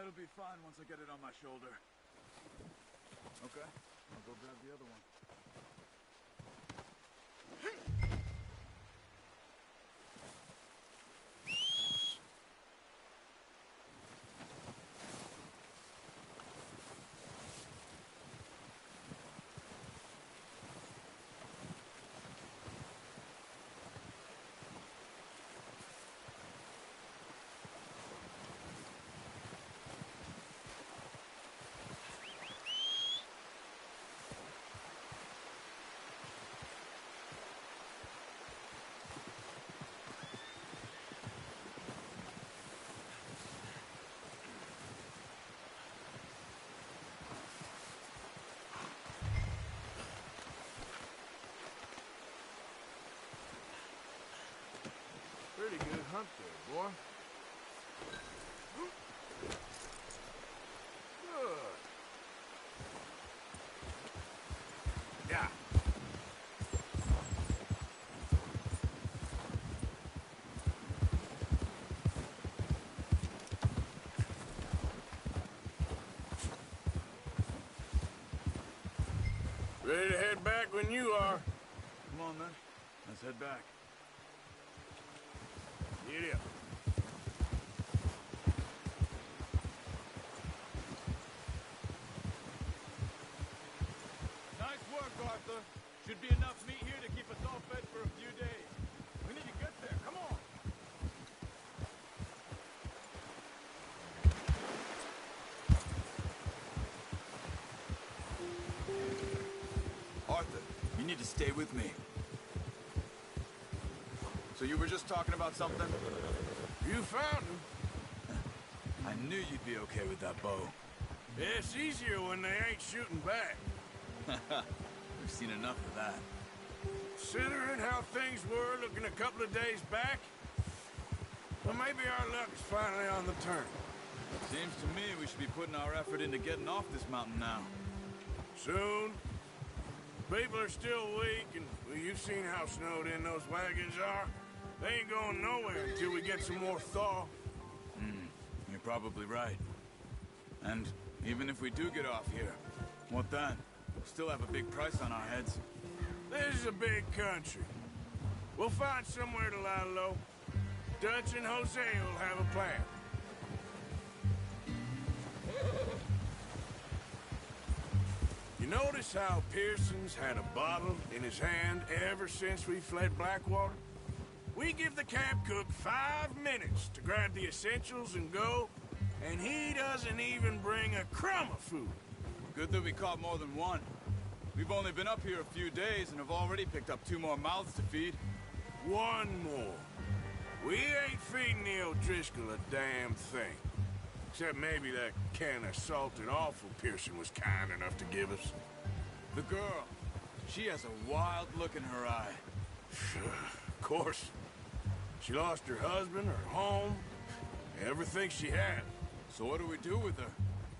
it'll be fine once I get it on my shoulder. Okay, I'll go grab the other one. Pretty good hunt there, boy. Good. Yeah. Ready to head back when you are. Come on, then. Let's head back. Giddy up. Nice work, Arthur. Should be enough meat here to keep us all fed for a few days. We need to get there. Come on. Arthur, you need to stay with me. So you were just talking about something? You found him. I knew you'd be okay with that bow. It's easier when they ain't shooting back. We've seen enough of that. Considering how things were looking a couple of days back, well, maybe our luck is finally on the turn. Seems to me we should be putting our effort into getting off this mountain now. Soon. People are still weak, and well, you've seen how snowed in those wagons are. They ain't going nowhere until we get some more thaw. You're probably right. And even if we do get off here, what then? We'll still have a big price on our heads. This is a big country. We'll find somewhere to lie low. Dutch and Jose will have a plan. You notice how Pearson's had a bottle in his hand ever since we fled Blackwater? We give the camp cook 5 minutes to grab the essentials and go, and he doesn't even bring a crumb of food. Good that we caught more than one. We've only been up here a few days and have already picked up 2 more mouths to feed. 1 more. We ain't feeding the O'Driscoll a damn thing. Except maybe that can of salted offal Pearson was kind enough to give us. The girl. She has a wild look in her eye. Of course. She lost her husband, her home, everything she had. So what do we do with her?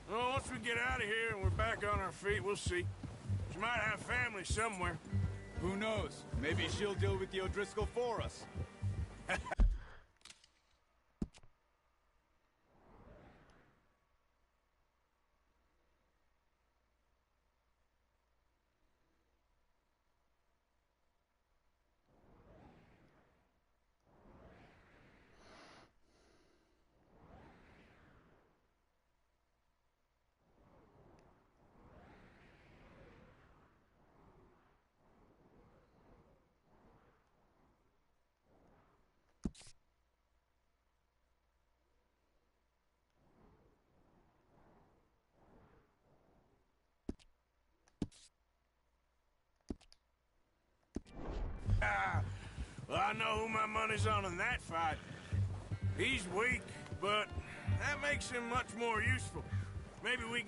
Well, once we get out of here and we're back on our feet, we'll see. She might have family somewhere. Who knows? Maybe she'll deal with the O'Driscoll for us. Well, I know who my money's on in that fight. He's weak, but that makes him much more useful. Maybe we...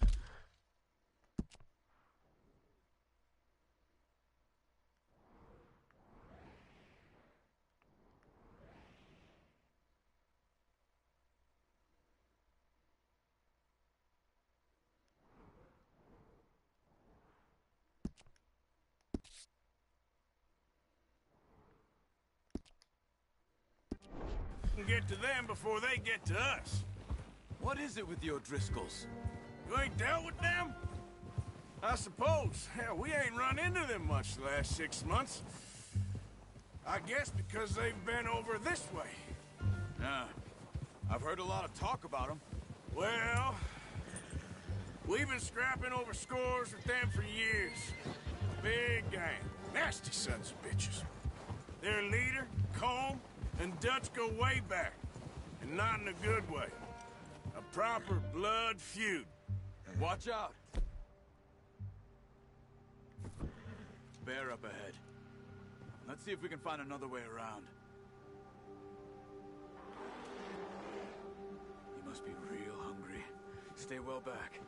get to them before they get to us. What is it with the O'Driscolls? You ain't dealt with them? I suppose. Hell, we ain't run into them much the last 6 months. I guess because they've been over this way. Yeah. I've heard a lot of talk about them. Well, we've been scrapping over scores with them for years. Big gang. Nasty sons of bitches. Their leader, Combe, and Dutch go way back. And not in a good way. A proper blood feud. And watch out. Bear up ahead. Let's see if we can find another way around. You must be real hungry. Stay well back.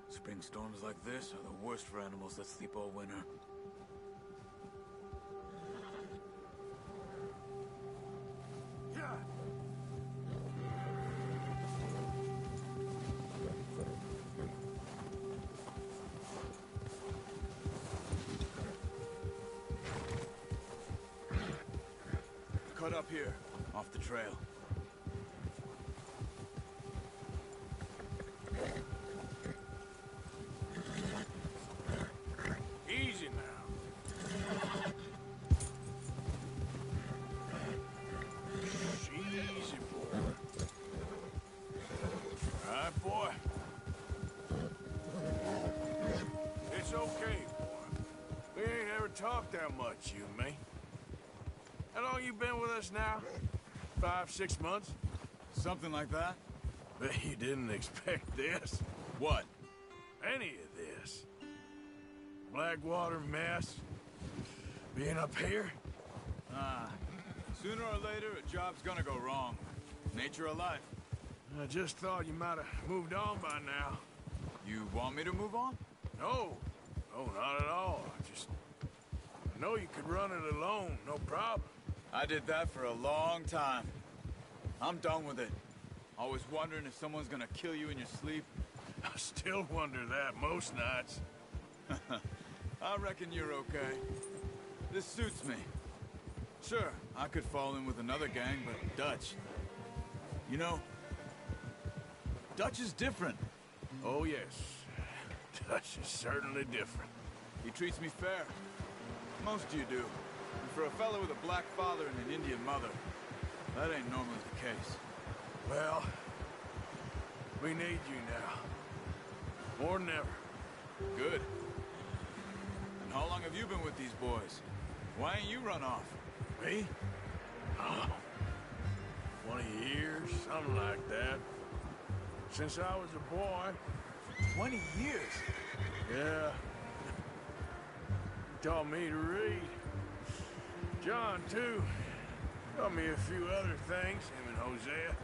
Spring storms like this are the worst for animals that sleep all winter. Yeah. Cut up here, off the trail. Easy now. Easy, boy. All right, boy. It's okay, boy. We ain't ever talked that much, you and me. How long you been with us now? 5, 6 months? Something like that? Bet you didn't expect this. What? Any of this. Blackwater mess. Being up here? Sooner or later, a job's gonna go wrong. Nature of life. I just thought you might have moved on by now. You want me to move on? No. No, not at all. I know you could run it alone, no problem. I did that for a long time. I'm done with it. Always wondering if someone's gonna kill you in your sleep. I still wonder that most nights. I reckon you're okay. This suits me. Sure, I could fall in with another gang, but Dutch... You know, Dutch is different. Oh, yes. Dutch is certainly different. He treats me fair. Most of you do. And for a fellow with a black father and an Indian mother, that ain't normally the case. Well, we need you now. More than ever. Good. And how long have you been with these boys? Why ain't you run off? Me? Oh, 20 years, something like that. Since I was a boy. 20 years? Yeah. He taught me to read. John, too. Taught me a few other things, him and Hosea.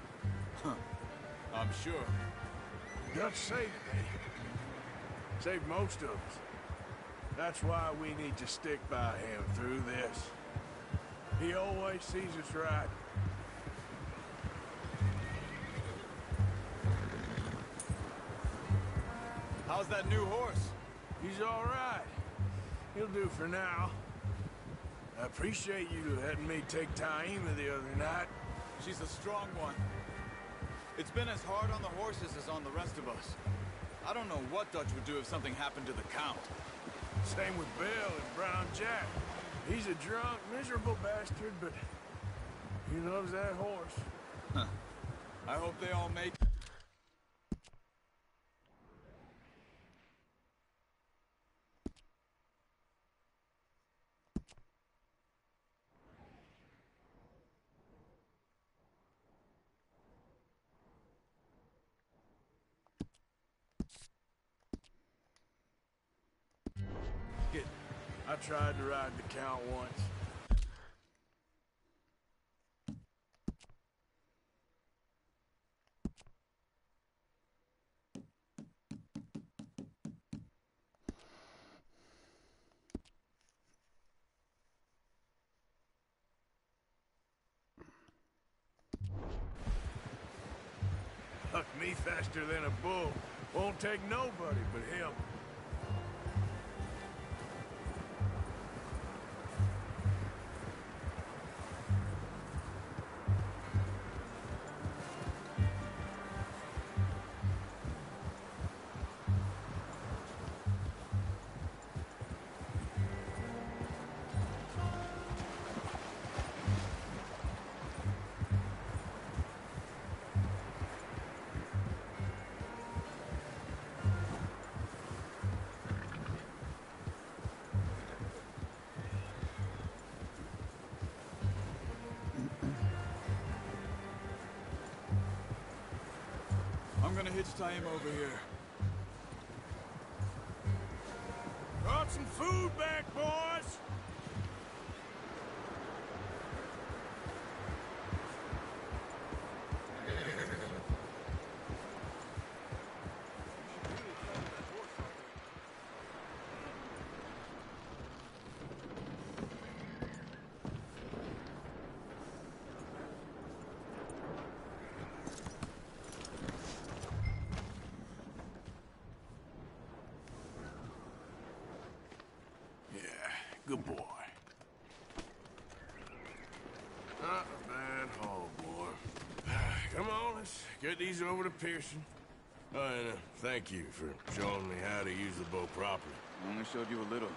I'm sure. Dutch saved me. Saved most of us. That's why we need to stick by him through this. He always sees us right. How's that new horse? He's all right. He'll do for now. I appreciate you letting me take Taima the other night. She's a strong one. It's been as hard on the horses as on the rest of us. I don't know what Dutch would do if something happened to the Count. Same with Bill and Brown Jack. He's a drunk, miserable bastard, but he loves that horse. Huh. I hope they all make... I tried to ride the Count once. Huck me faster than a bull. Won't take nobody but him. gonna hitch tie him over here. Brought some food back, boys! Good boy. Not a bad haul, boy. Come on, let's get these over to Pearson. Oh, and thank you for showing me how to use the bow properly. I only showed you a little.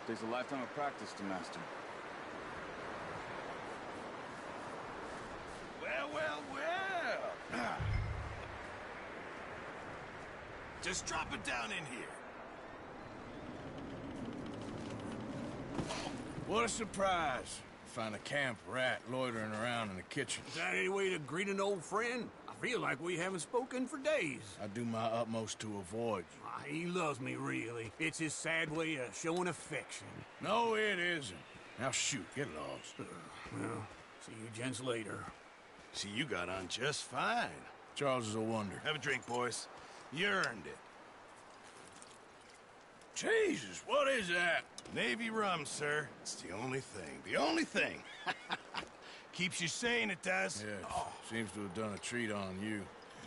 Takes a lifetime of practice to master. Well, well, well. Just drop it down in here. What a surprise. Find a camp rat loitering around in the kitchen. Is that any way to greet an old friend? I feel like we haven't spoken for days. I do my utmost to avoid you. He loves me, really. It's his sad way of showing affection. No, it isn't. Now shoot, get lost. Well, see you gents later. See, you got on just fine. Charles is a wonder. Have a drink, boys. You earned it. Jesus, what is that? Navy rum, sir. It's the only thing. The only thing. Keeps you sane, it does. Yes, seems to have done a treat on you.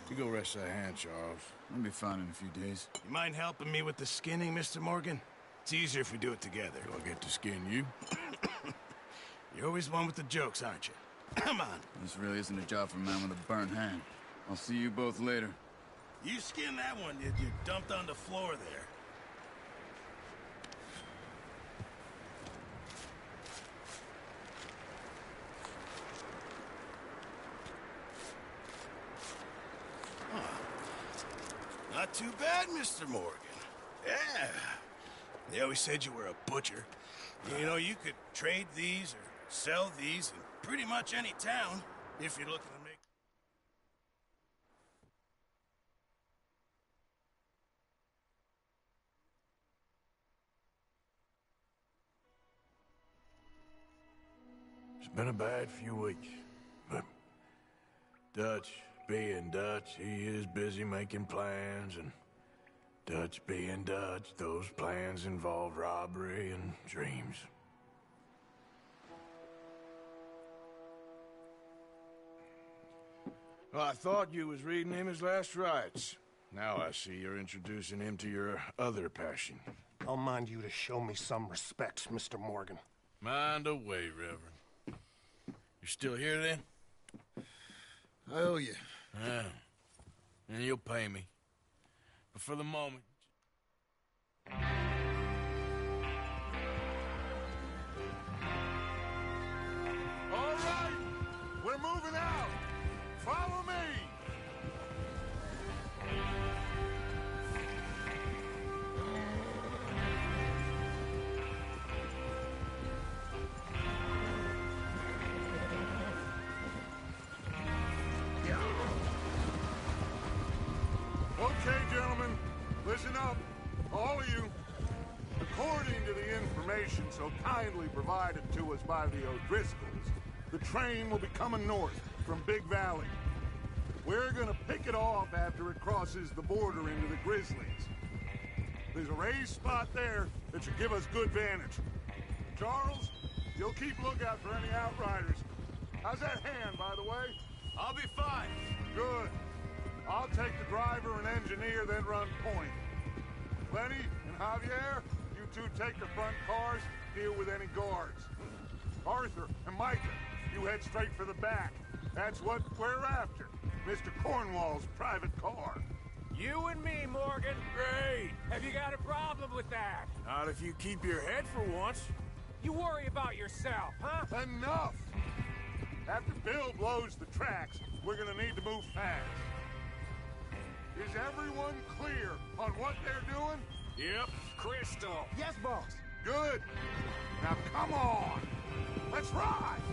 You go rest that hand, Charles. I'll be fine in a few days. You mind helping me with the skinning, Mr. Morgan? It's easier if we do it together. Do I get to skin you? You're always one with the jokes, aren't you? Come on. This really isn't a job for a man with a burnt hand. I'll see you both later. You skin that one you dumped on the floor there. Not too bad, Mr. Morgan. Yeah. They always said you were a butcher. You know, you could trade these or sell these in pretty much any town if you're looking to make... It's been a bad few weeks, but Dutch being Dutch, he is busy making plans, and Dutch being Dutch, those plans involve robbery and dreams. Well, I thought you was reading him his last rites. Now I see you're introducing him to your other passion. I'll mind you to show me some respect, Mr. Morgan. Mind away, Reverend. You still here, then? I owe you. Yeah. And you'll pay me. But for the moment... All right, we're moving out. Follow me. Okay, gentlemen, listen up, all of you. According to the information so kindly provided to us by the O'Driscolls, the train will be coming north from Big Valley. We're gonna pick it off after it crosses the border into the Grizzlies. There's a raised spot there that should give us good vantage. Charles, you'll keep lookout for any outriders. How's that hand, by the way? I'll be fine. Good. I'll take the driver and engineer, then run point. Lenny and Javier, you two take the front cars, deal with any guards. Arthur and Micah, you head straight for the back. That's what we're after. Mr. Cornwall's private car. You and me, Morgan. Great! Have you got a problem with that? Not if you keep your head for once. You worry about yourself, huh? Enough! After Bill blows the tracks, we're gonna need to move fast. Is everyone clear on what they're doing? Yep. Crystal. Yes, boss. Good. Now come on. Let's ride.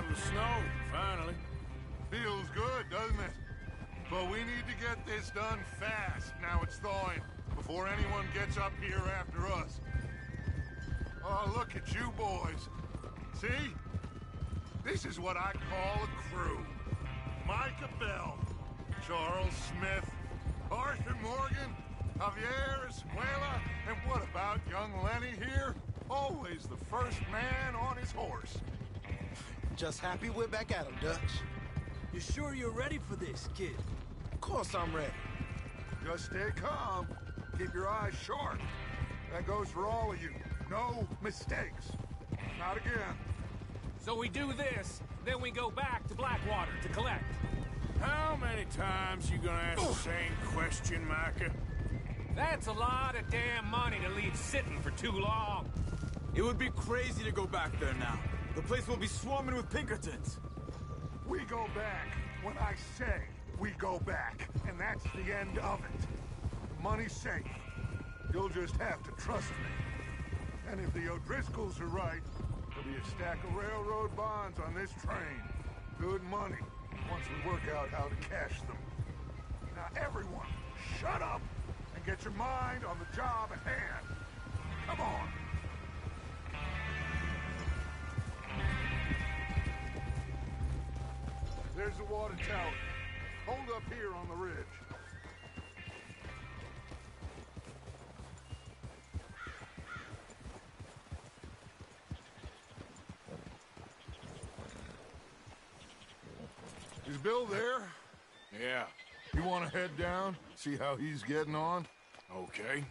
of the snow, finally. Feels good, doesn't it? But we need to get this done fast, now it's thawing, before anyone gets up here after us. Oh, look at you boys. See? This is what I call a crew. Micah Bell, Charles Smith, Arthur Morgan, Javier Escuela, and what about young Lenny here? Always the first man on his horse. Just happy we're back at him, Dutch. You sure you're ready for this, kid? Of course I'm ready. Just stay calm. Keep your eyes sharp. That goes for all of you. No mistakes. Not again. So we do this, then we go back to Blackwater to collect. How many times you gonna ask the same question, Micah? That's a lot of damn money to leave sitting for too long. It would be crazy to go back there now. The place will be swarming with Pinkertons. We go back when I say we go back, and that's the end of it. The money's safe. You'll just have to trust me. And if the O'Driscolls are right, there'll be a stack of railroad bonds on this train. Good money, once we work out how to cash them. Now everyone, shut up and get your mind on the job at hand. Come on. There's the water tower. Hold up here on the ridge. Is Bill there? Yeah. You want to head down? See how he's getting on? Okay.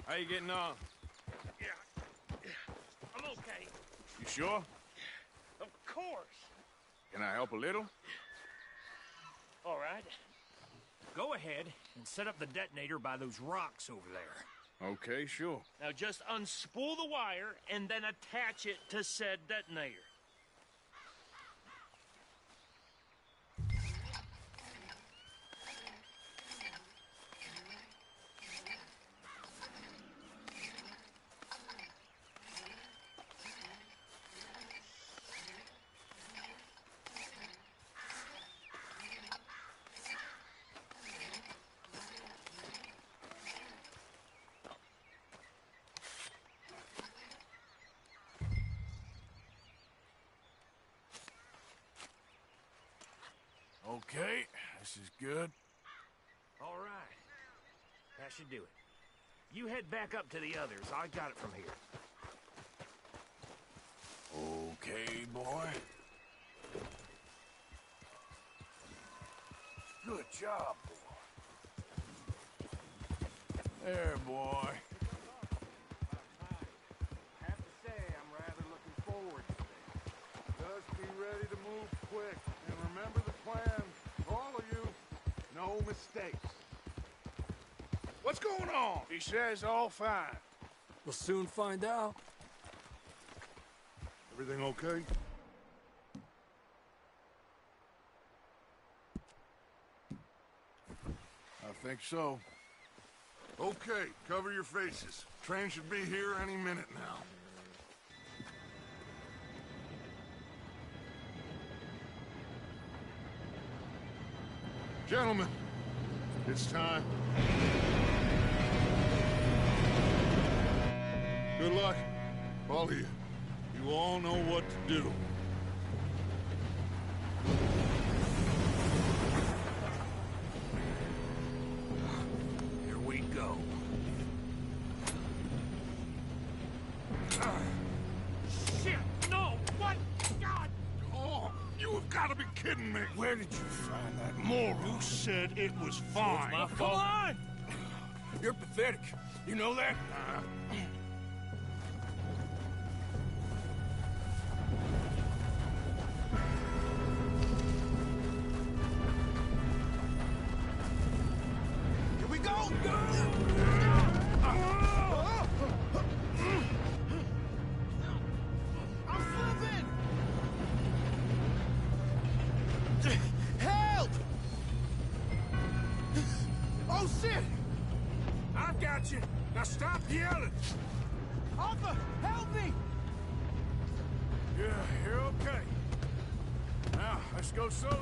How you getting on? Yeah, I'm okay. You sure? Of course. Can I help a little? All right. Go ahead and set up the detonator by those rocks over there. Okay, sure. Now just unspool the wire and then attach it to said detonator. Okay, this is good. All right. That should do it. You head back up to the others. I got it from here. Okay, boy. Good job, boy. There, boy. I have to say, I'm rather looking forward to this. Just be ready to move quick. And remember the plan. All of you, no mistakes. What's going on? He says all fine. We'll soon find out. Everything okay? I think so. Okay, cover your faces. Train should be here any minute now. Gentlemen, it's time. Good luck, all of you. You all know what to do. Here we go. Shit! No! What? God! Oh, you have got to be kidding me. Where did you find that moron? You said it was fine. Come on! You're pathetic. You know that? Here we go! Oh, shit! I've got you. Now stop yelling. Arthur, help me! Yeah, you're okay. Now, let's go, soldier.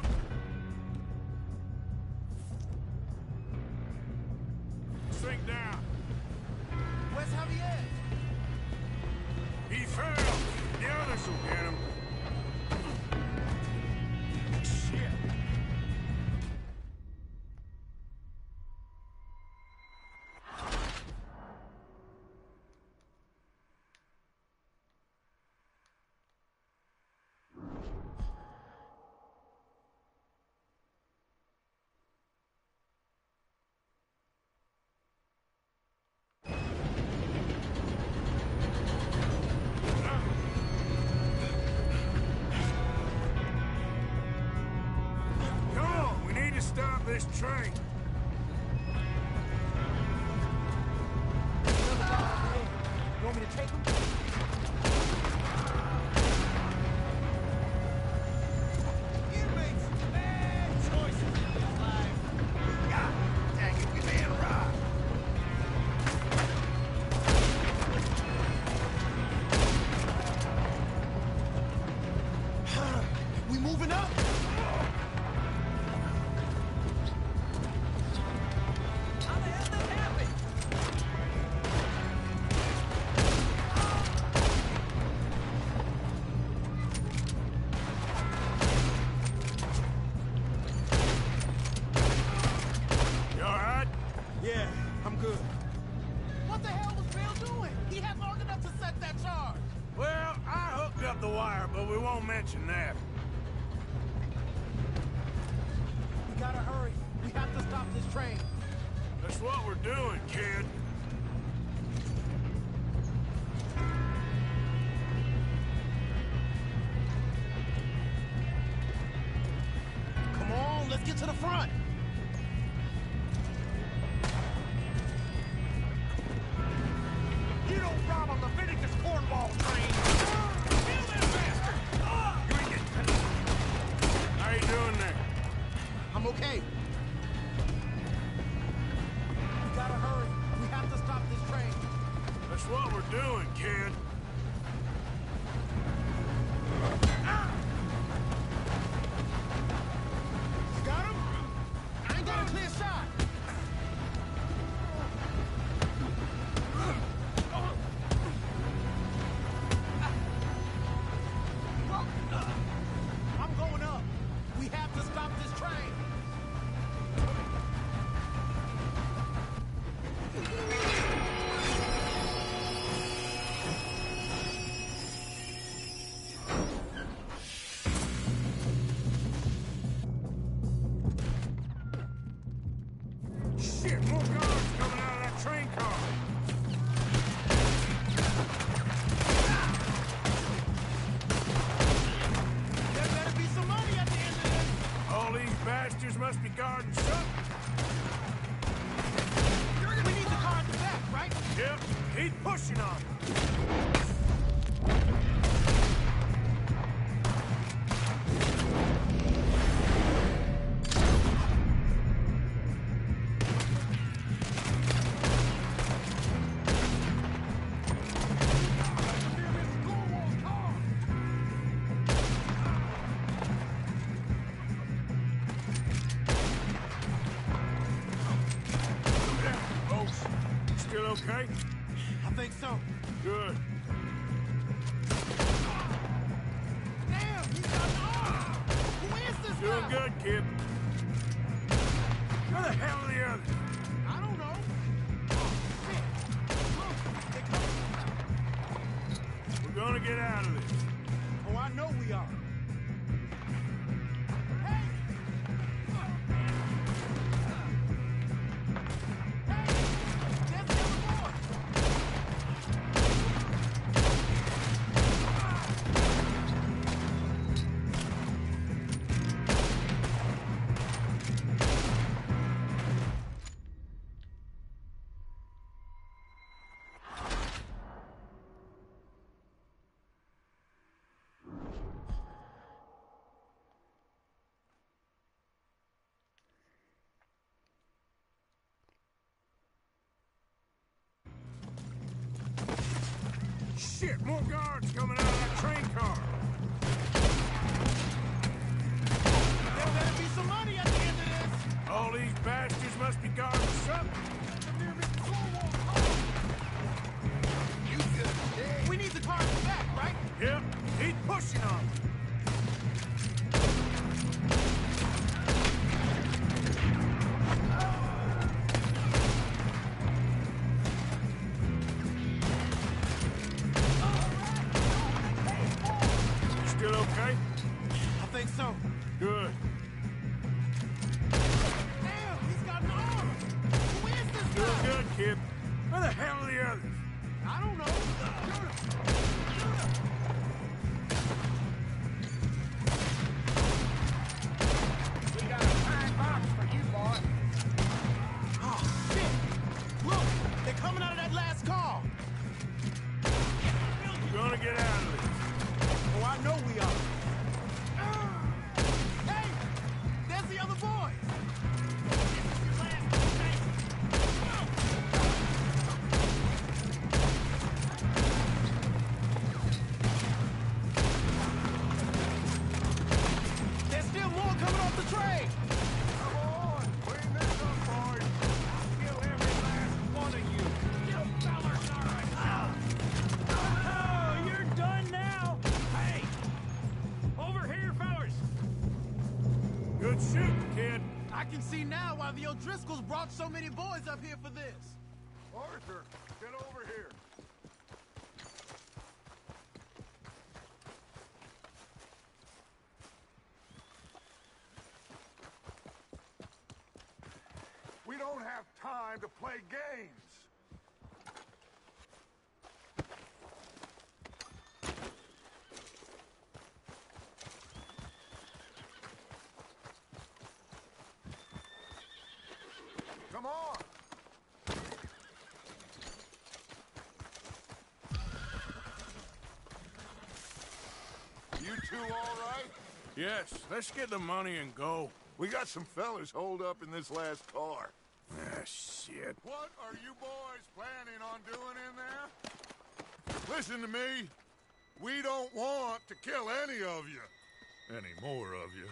Sink down. Where's Javier? He fell. The others will get him. Shit. Stop this train! You want me to take him? You make some bad choices in this life. God dang it, we man robbed. We moving up? Yeah, I'm good. What the hell was Bill doing? He had long enough to set that charge. Well, I hooked up the wire, but we won't mention that. We gotta hurry. We have to stop this train. That's what we're doing, kid. Come on, let's get to the front. You don't rob a Leviticus cornball train! Kill that bastard! You ain't getting touched. How you doing there? I'm okay. We gotta hurry. We have to stop this train. That's what we're doing, kid. You got him? I ain't got a clear shot. I'm going up. We have to stop this train. Shit, more guards coming out of that train car. There better be some money at the end of this. All these bastards must be guarding something. We need the car at the back, right? Yep, keep pushing on it. Folks, still okay? I think so. Good. Damn, he's got an arm. Who is this Doing guy? good, kid. Where the hell are the others? I don't know. Oh, shit. Look, they come. We're gonna get out of this. Oh, I know we are. Shit, more guards coming out of that train car. There better be some money at the end of this. All these bastards must be guarding something. You good, Dave? We need the cars back, right? Yep, keep pushing on. You still okay? I think so. Good. Damn, he's got an arm. Who is this Still guy? good, kid. Where the hell are the others? I don't know. We got a fine box for you, boy. Oh, shit. Look, they're coming out of that last car. We're gonna get out of this. Oh, I know we are. Hey, there's the other boys. This is your last chance. There's still more coming off the train. Come on, clean this up, boys. Kill every last one of you. You fellas are Oh, you're done now. Hey, over here, fellas. Good shooting, kid. I can see now why the O'Driscolls brought so many boys up here for this. Arthur, get over here. We don't have time to play games. Come on. You two all right? Yes, let's get the money and go. We got some fellas holed up in this last car. Ah, shit. What are you boys planning on doing in there? Listen to me. We don't want to kill any of you. Any more of you.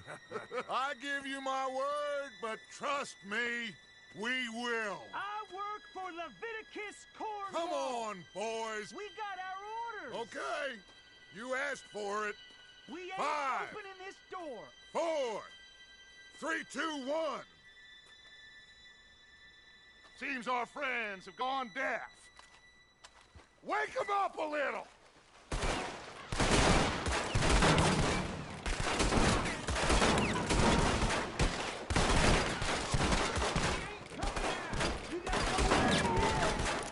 I give you my word, but trust me, we will. I work for Leviticus Corps. Come on, boys. We got our orders. Okay. You asked for it. We ain't 5, opening this door. 4, 3, 2, 1. Seems our friends have gone deaf. Wake them up a little.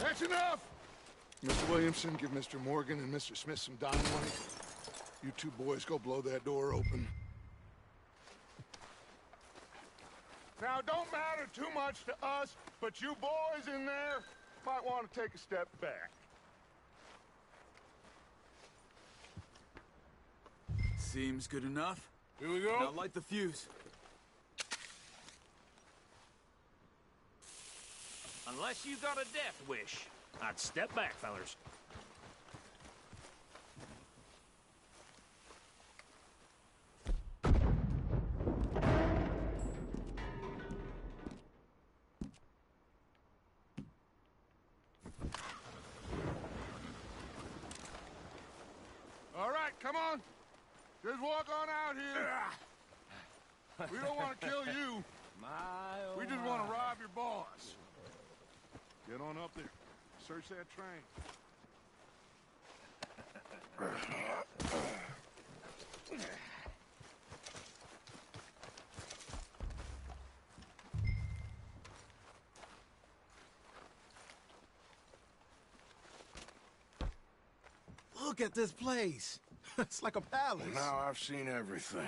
That's enough. Mr. Williamson, give Mr. Morgan and Mr. Smith some dynamite. You two boys go blow that door open. Now, don't matter too much to us, but you boys in there might want to take a step back. Seems good enough. Here we go. Now light the fuse. Unless you got a death wish, I'd step back, fellas. All right, come on. Just walk on out here. We don't want to kill you. We just want to rob your boss. Get on up there. Search that train. Look at this place. It's like a palace. Now I've seen everything.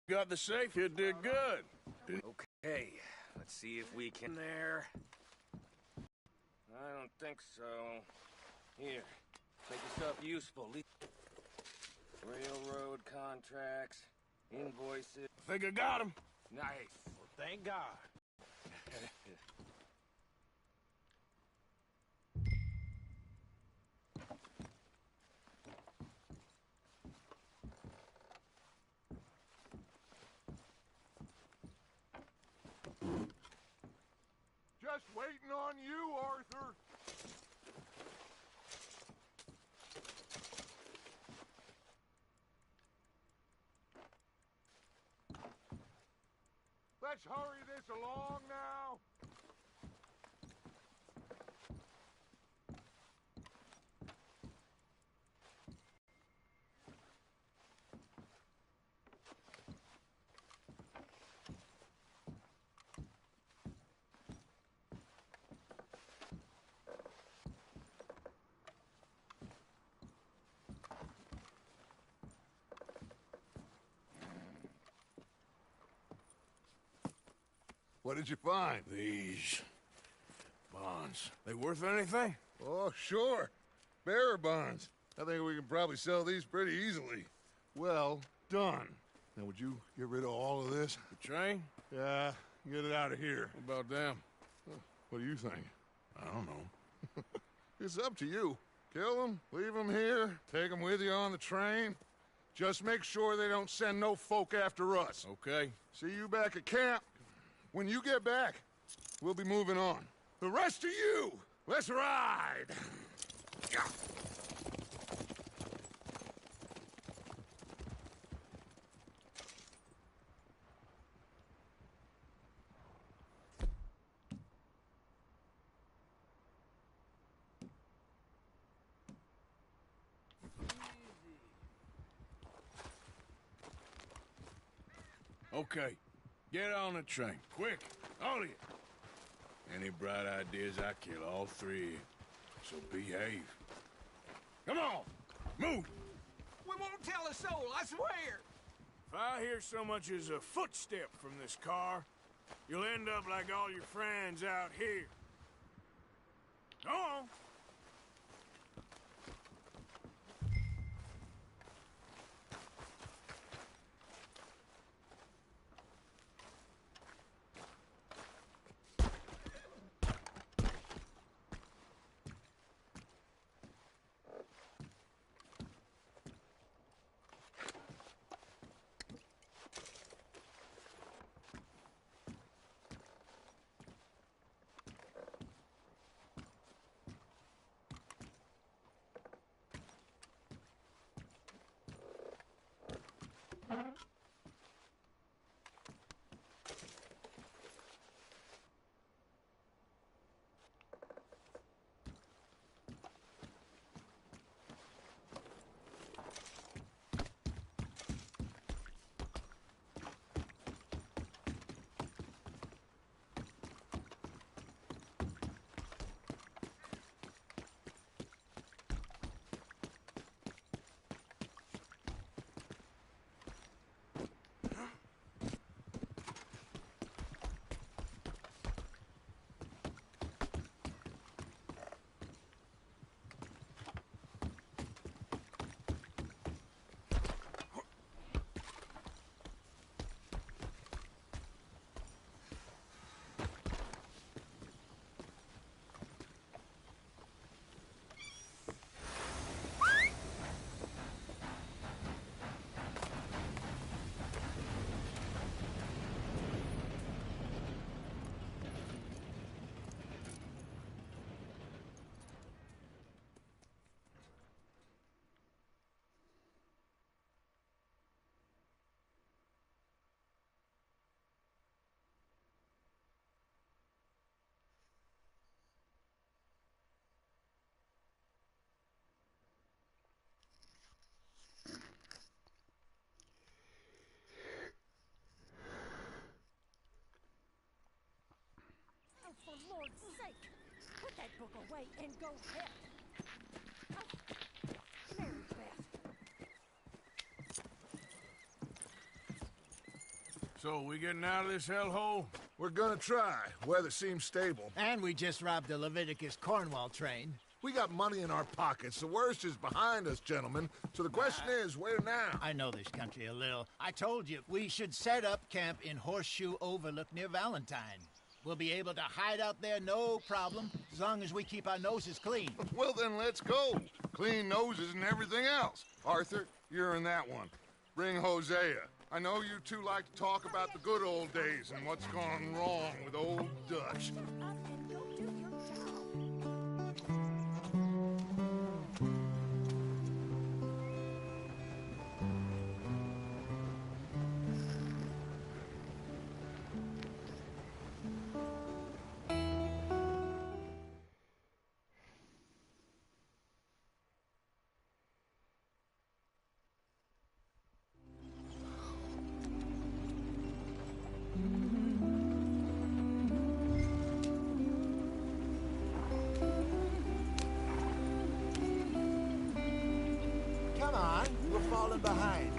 Got the safe, you did good. Okay, let's see if we can there. I don't think so. Here, make yourself useful. Railroad contracts, invoices. I think I got him. Nice. Well, thank God. Just waiting on you, Arthur. Let's hurry this along now. What did you find? These bonds. They worth anything? Oh, sure. Bearer bonds. I think we can probably sell these pretty easily. Well done. Now, would you get rid of all of this? The train? Yeah, get it out of here. What about them? What do you think? I don't know. It's up to you. Kill them, leave them here, take them with you on the train. Just make sure they don't send no folk after us. Okay. See you back at camp. When you get back, we'll be moving on. The rest of you, let's ride! Okay. Get on the train. Quick. All of you. Any bright ideas, I kill all three of you. So behave. Come on! Move! We won't tell a soul, I swear! If I hear so much as a footstep from this car, you'll end up like all your friends out here. Go on! For Lord's sake, put that book away and go help. Oh, Mary Beth. So, we getting out of this hellhole? We're gonna try. Weather seems stable. And we just robbed the Leviticus Cornwall train. We got money in our pockets. The worst is behind us, gentlemen. So the question is, where now? I know this country a little. I told you, we should set up camp in Horseshoe Overlook near Valentine. We'll be able to hide out there, no problem, as long as we keep our noses clean. Well, then let's go. Clean noses and everything else. Arthur, you're in that one. Bring Hosea. I know you two like to talk about the good old days and what's gone wrong with old Dutch. Up and go falling behind.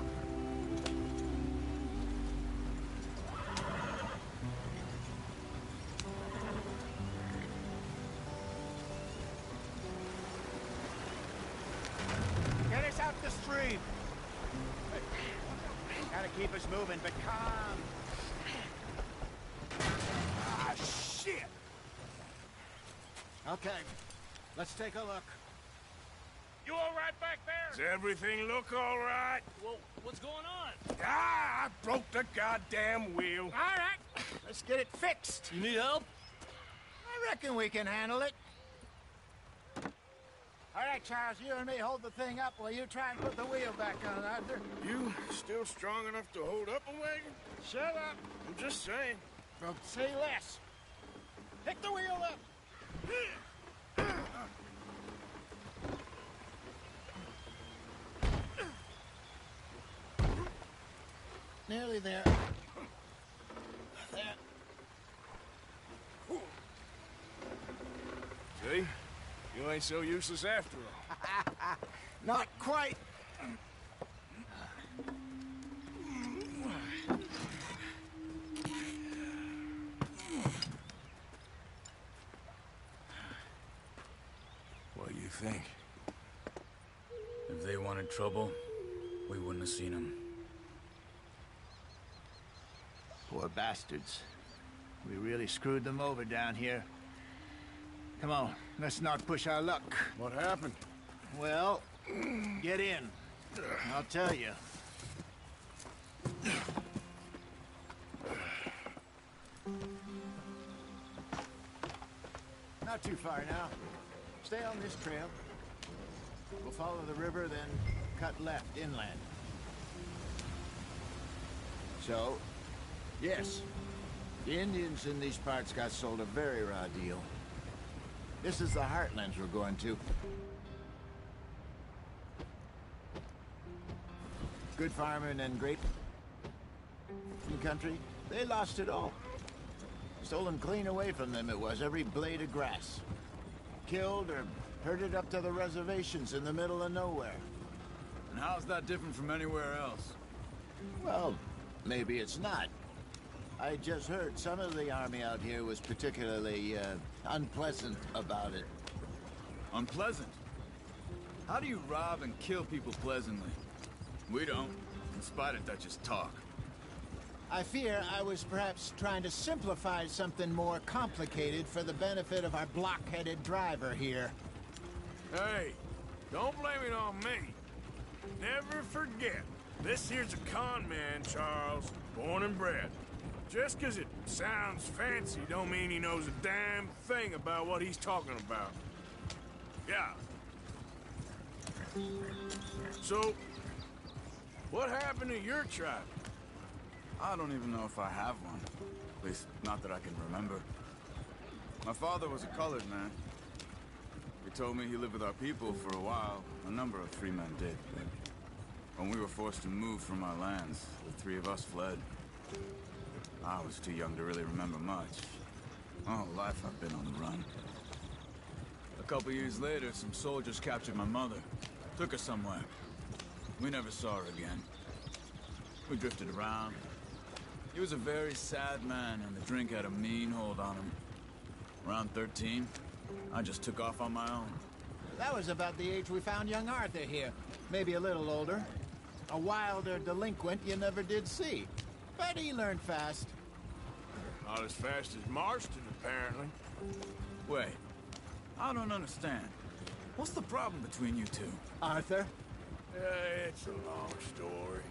Get us out the stream. Gotta keep us moving, but calm. Ah, shit! Okay, let's take a look. You all right back there? Does everything look all right? Well, what's going on? Ah, I broke the goddamn wheel. All right, let's get it fixed. You need help? I reckon we can handle it. All right, Charles, you and me hold the thing up while you try and put the wheel back on, Arthur. You still strong enough to hold up a wagon? Shut up. I'm just saying. Well, say less. Pick the wheel up. Nearly there. There. See? You ain't so useless after all. Not quite. What do you think? If they wanted trouble, we wouldn't have seen them. Poor bastards. We really screwed them over down here. Come on, let's not push our luck. What happened? Well, get in. I'll tell you. Not too far now. Stay on this trail. We'll follow the river, then cut left inland. So, yes, the Indians in these parts got sold a very raw deal. This is the heartlands we're going to. Good farming and great country, they lost it all. Stolen clean away from them it was, every blade of grass. Killed or herded up to the reservations in the middle of nowhere. And how's that different from anywhere else? Well, maybe it's not. I just heard some of the army out here was particularly, unpleasant about it. Unpleasant? How do you rob and kill people pleasantly? We don't, in spite of Dutch's talk. I fear I was perhaps trying to simplify something more complicated for the benefit of our block-headed driver here. Hey, don't blame it on me. Never forget, this here's a con man, Charles, born and bred. Just 'cause it sounds fancy don't mean he knows a damn thing about what he's talking about. Yeah. So, what happened to your tribe? I don't even know if I have one. At least, not that I can remember. My father was a colored man. He told me he lived with our people for a while. A number of free men did. But when we were forced to move from our lands, the three of us fled. I was too young to really remember much. My whole life I've been on the run. A couple years later, some soldiers captured my mother. Took her somewhere. We never saw her again. We drifted around. He was a very sad man, and the drink had a mean hold on him. Around 13, I just took off on my own. That was about the age we found young Arthur here. Maybe a little older. A wilder delinquent you never did see. But he learned fast. Not as fast as Marston, apparently. Wait, I don't understand. What's the problem between you two? Arthur? It's a long story.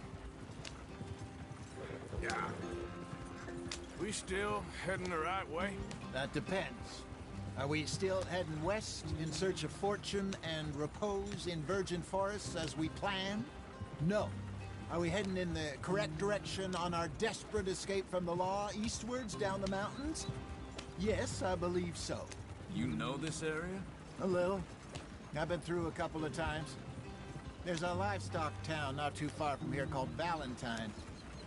Yeah. We still heading the right way? That depends. Are we still heading west in search of fortune and repose in virgin forests as we planned? No. Are we heading in the correct direction on our desperate escape from the law eastwards down the mountains? Yes, I believe so. You know this area? A little. I've been through a couple of times. There's a livestock town not too far from here called Valentine.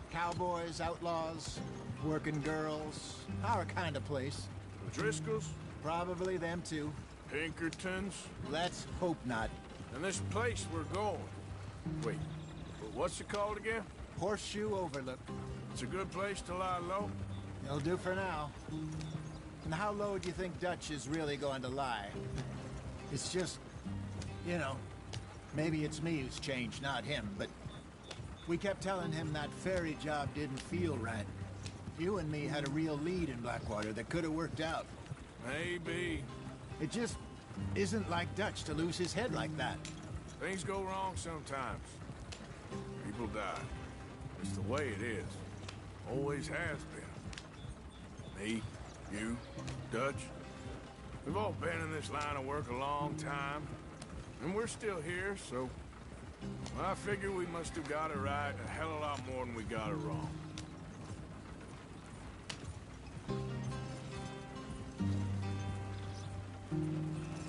Cowboys, outlaws, working girls, our kind of place. The Driscolls? Probably them too. Pinkertons? Let's hope not. And this place we're going. Wait, What's it called again? Horseshoe Overlook. It's a good place to lie low. It'll do for now. And how low do you think Dutch is really going to lie? It's just, you know, maybe it's me who's changed, not him, but we kept telling him that ferry job didn't feel right. You and me had a real lead in Blackwater that could have worked out. Maybe. It just isn't like Dutch to lose his head like that. Things go wrong sometimes. People die. It's the way it is. Always has been. Me, you, Dutch. We've all been in this line of work a long time. And we're still here, so... I figure we must have got it right a hell of a lot more than we got it wrong.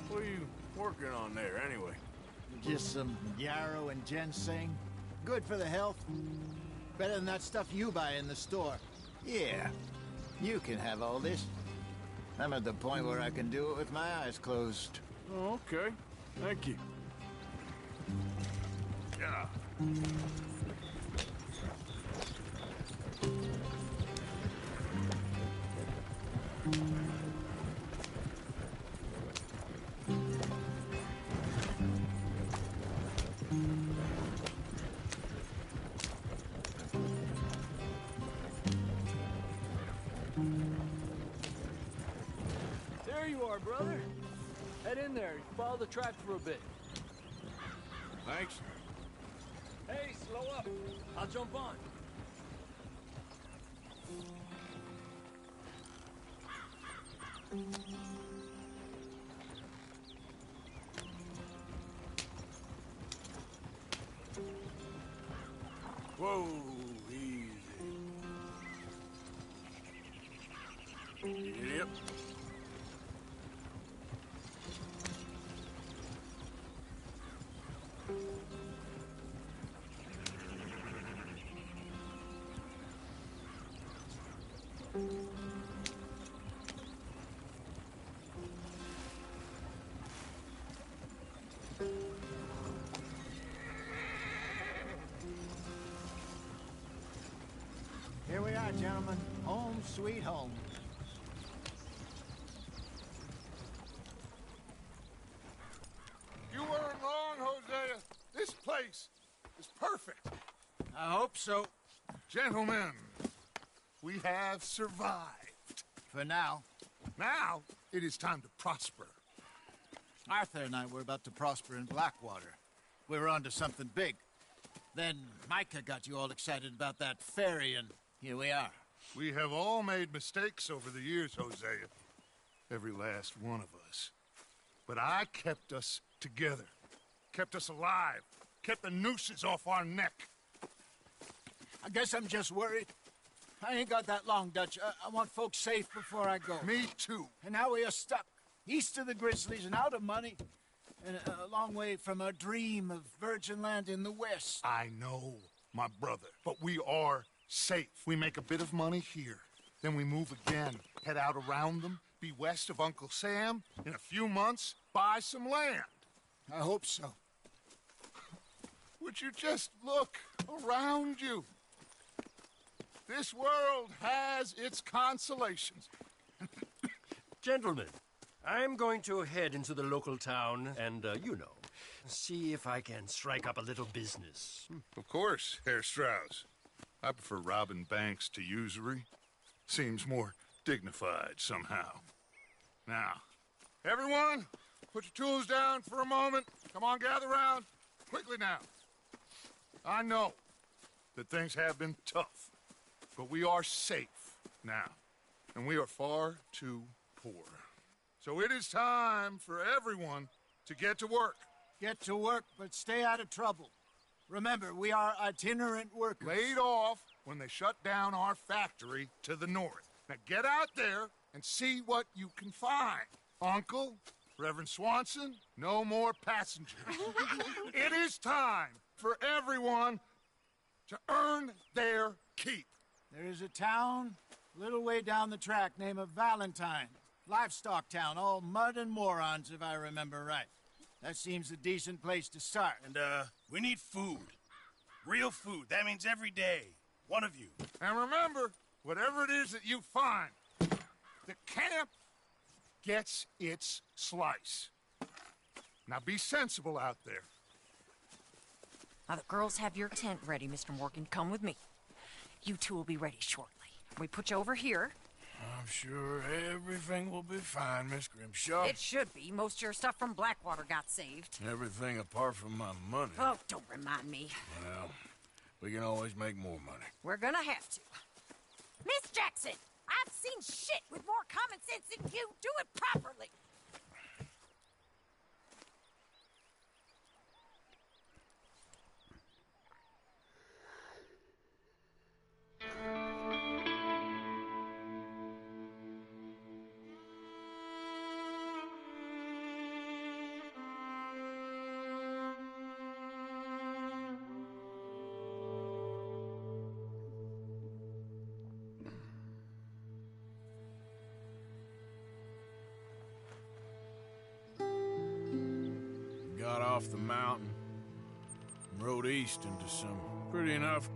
What are you working on there, anyway? Just some yarrow and ginseng. Good for the health. Better than that stuff you buy in the store. Yeah, you can have all this. I'm at the point where I can do it with my eyes closed. Oh, okay. Thank you. Yeah. There you are, brother. Head in there. Follow the track for a bit. Thanks. Hey, slow up. I'll jump on. Whoa, easy. Yep. Here we are, gentlemen. Home sweet home. You weren't wrong, Hosea. This place is perfect. I hope so. Gentlemen, we have survived. For now. Now, it is time to prosper. Arthur and I were about to prosper in Blackwater. We were onto something big. Then Micah got you all excited about that ferry, and here we are. We have all made mistakes over the years, Hosea. Every last one of us. But I kept us together. Kept us alive. Kept the nooses off our neck. I guess I'm just worried. I ain't got that long, Dutch. I want folks safe before I go. Me too. And now we are stuck. East of the Grizzlies and out of money. And a long way from our dream of virgin land in the west. I know, my brother. But we are safe. We make a bit of money here. Then we move again. Head out around them. Be west of Uncle Sam. In a few months, buy some land. I hope so. Would you just look around you? This world has its consolations. Gentlemen, I'm going to head into the local town and, you know, see if I can strike up a little business. Of course, Herr Strauss. I prefer robbing banks to usury. Seems more dignified somehow. Now, everyone, put your tools down for a moment. Come on, gather round. Quickly now. I know that things have been tough, but we are safe now, and we are far too poor. So it is time for everyone to get to work. Get to work, but stay out of trouble. Remember, we are itinerant workers. Laid off when they shut down our factory to the north. Now get out there and see what you can find. Uncle, Reverend Swanson, no more passengers. It is time for everyone to earn their keep. There is a town a little way down the track named Valentine. Livestock town, all mud and morons, if I remember right. That seems a decent place to start. And, we need food. Real food. That means every day. One of you. And remember, whatever it is that you find, the camp gets its slice. Now be sensible out there. Now the girls have your tent ready, Mr. Morgan. Come with me. You two will be ready shortly. We put you over here. I'm sure everything will be fine, Miss Grimshaw. It should be. Most of your stuff from Blackwater got saved. Everything apart from my money. Oh, don't remind me. Well, we can always make more money. We're gonna have to. Miss Jackson, I've seen shit with more common sense than you. Do it properly. Got off the mountain and rode east into some pretty enough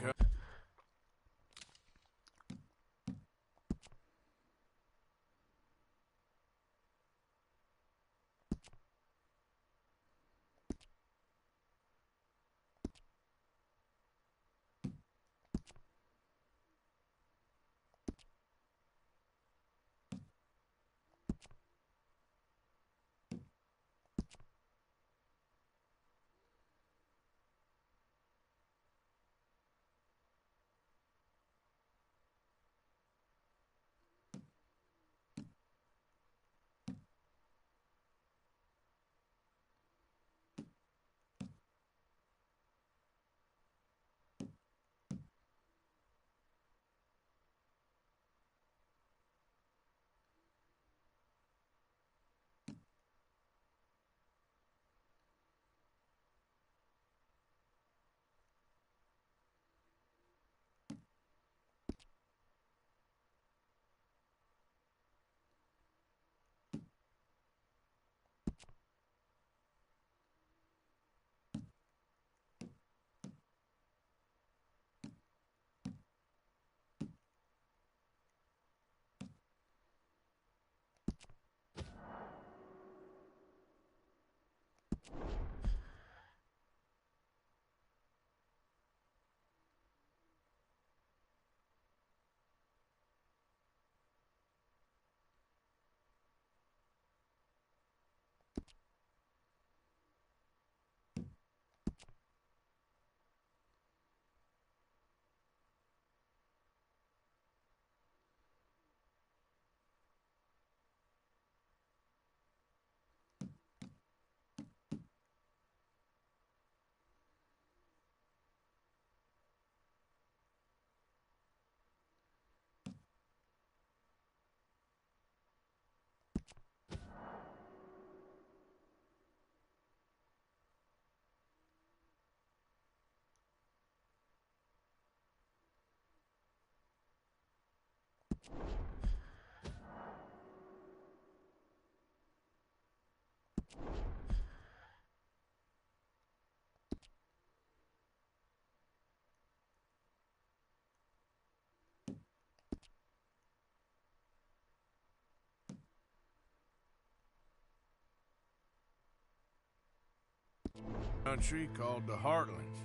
country called the Heartlands.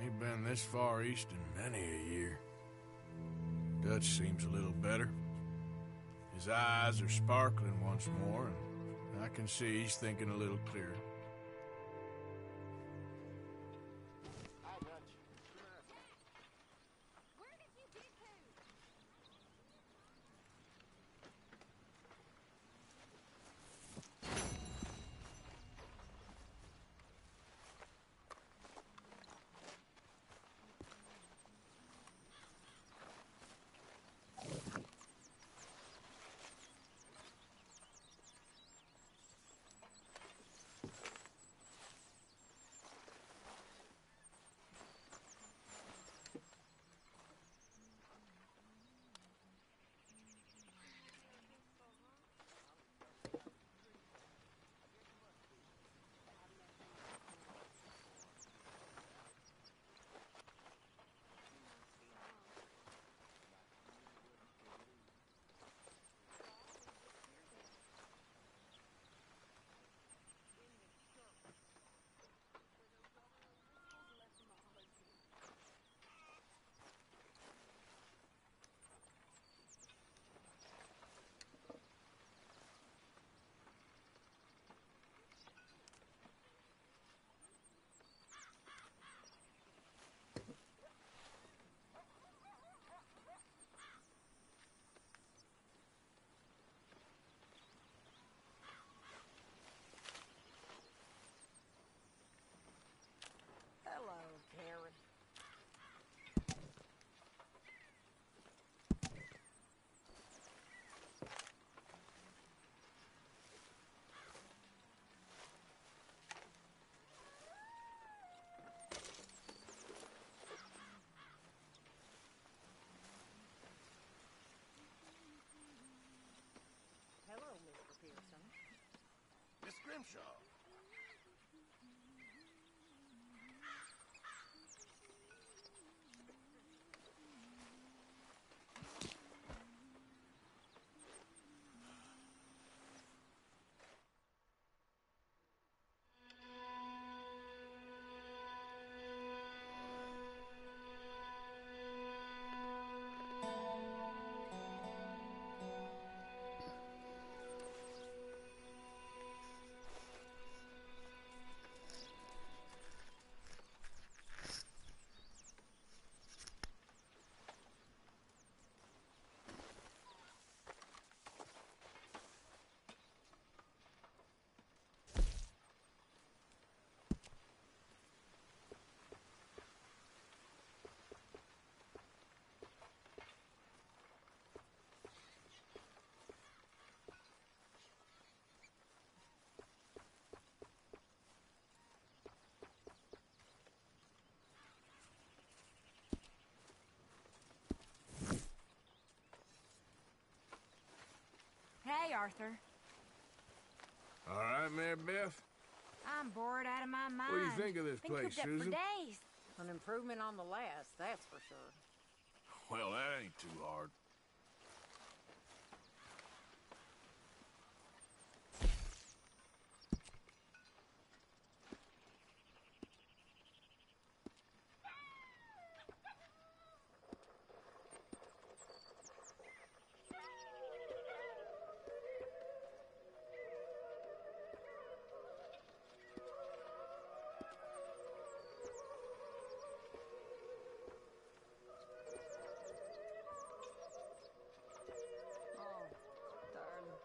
Ain't been this far east in many a year. Dutch seems a little better. His eyes are sparkling once more, and I can see he's thinking a little clearer. Grimshaw. Hey, Arthur. All right, Mary Beth? I'm bored out of my mind. What do you think of this Been place, cooped up Susan? for days. An improvement on the last, that's for sure. Well, that ain't too hard. Oh, darling.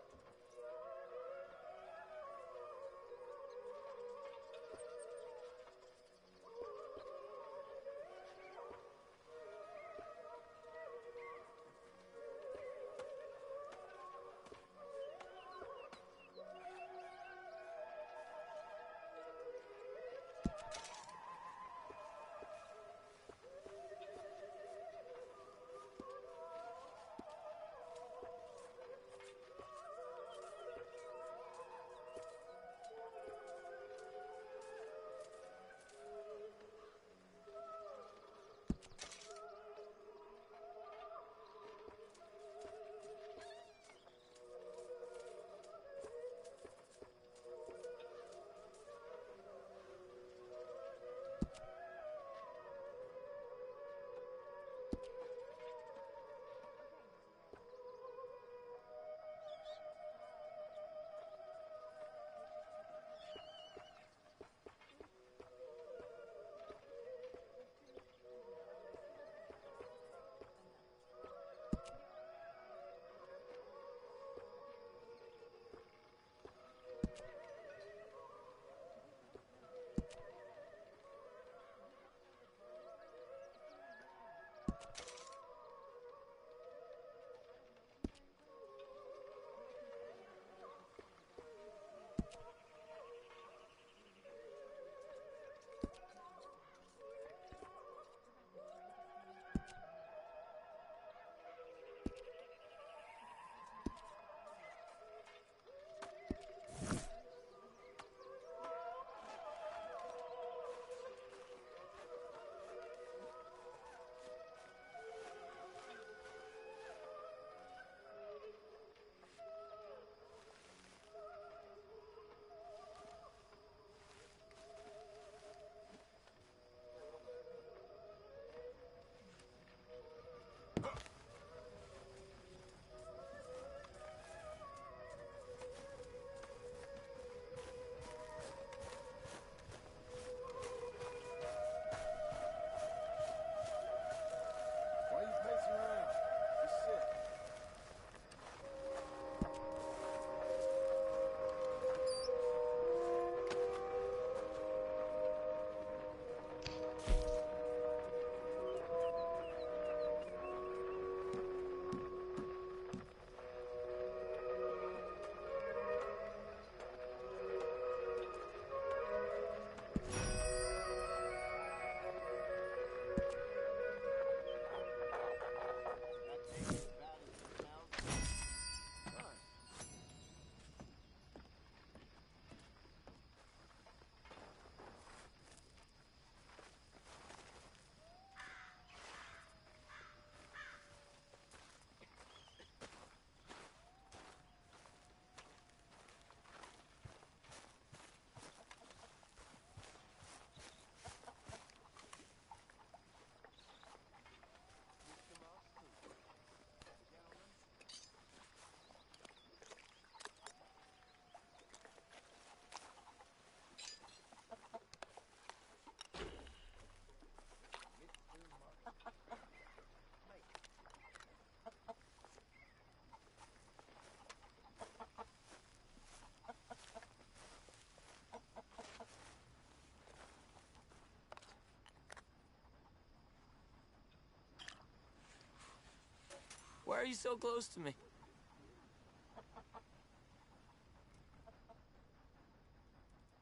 Why are you so close to me?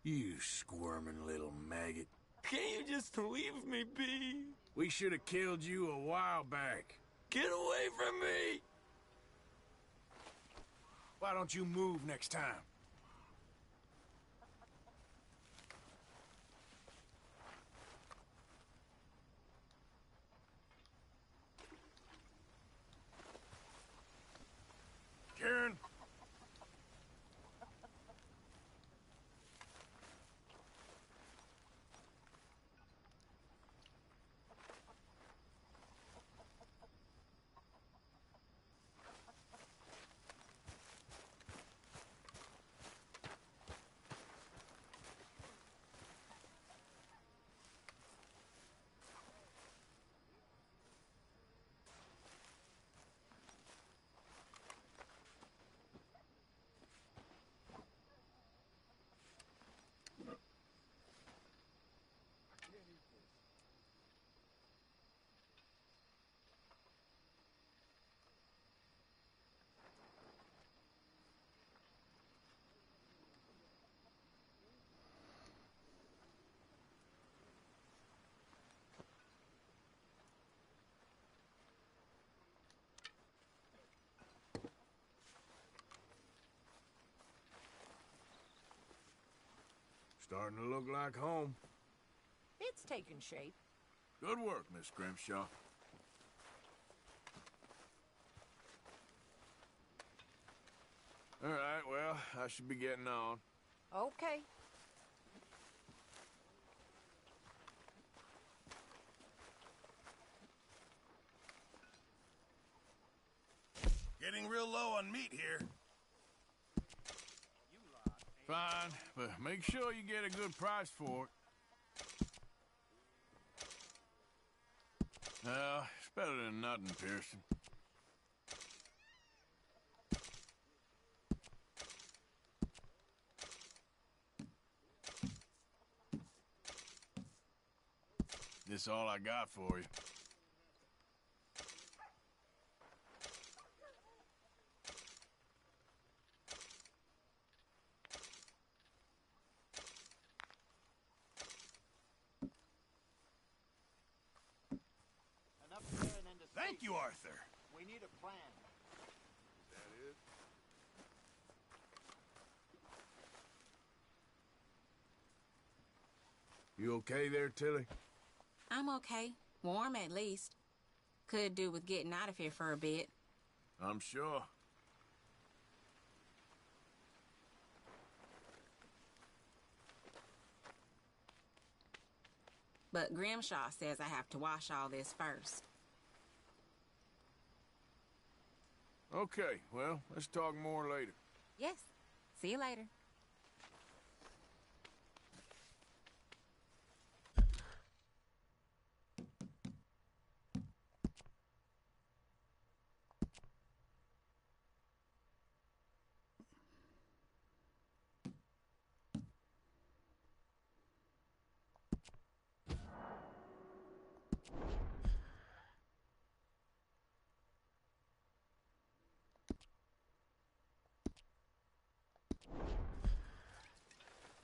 You squirming little maggot. Can't you just leave me be? We should have killed you a while back. Get away from me! Why don't you move next time? Karen? Starting to look like home. It's taking shape. Good work, Miss Grimshaw. All right, well, I should be getting on. Okay. Getting real low on meat here. Fine, but make sure you get a good price for it. Well, it's better than nothing, Pearson. This all I got for you. Thank you, Arthur. We need a plan. That is? You okay there, Tilly? I'm okay. Warm, at least. Could do with getting out of here for a bit. I'm sure. But Grimshaw says I have to wash all this first. Okay, well, let's talk more later. Yes. See you later.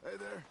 Hey there.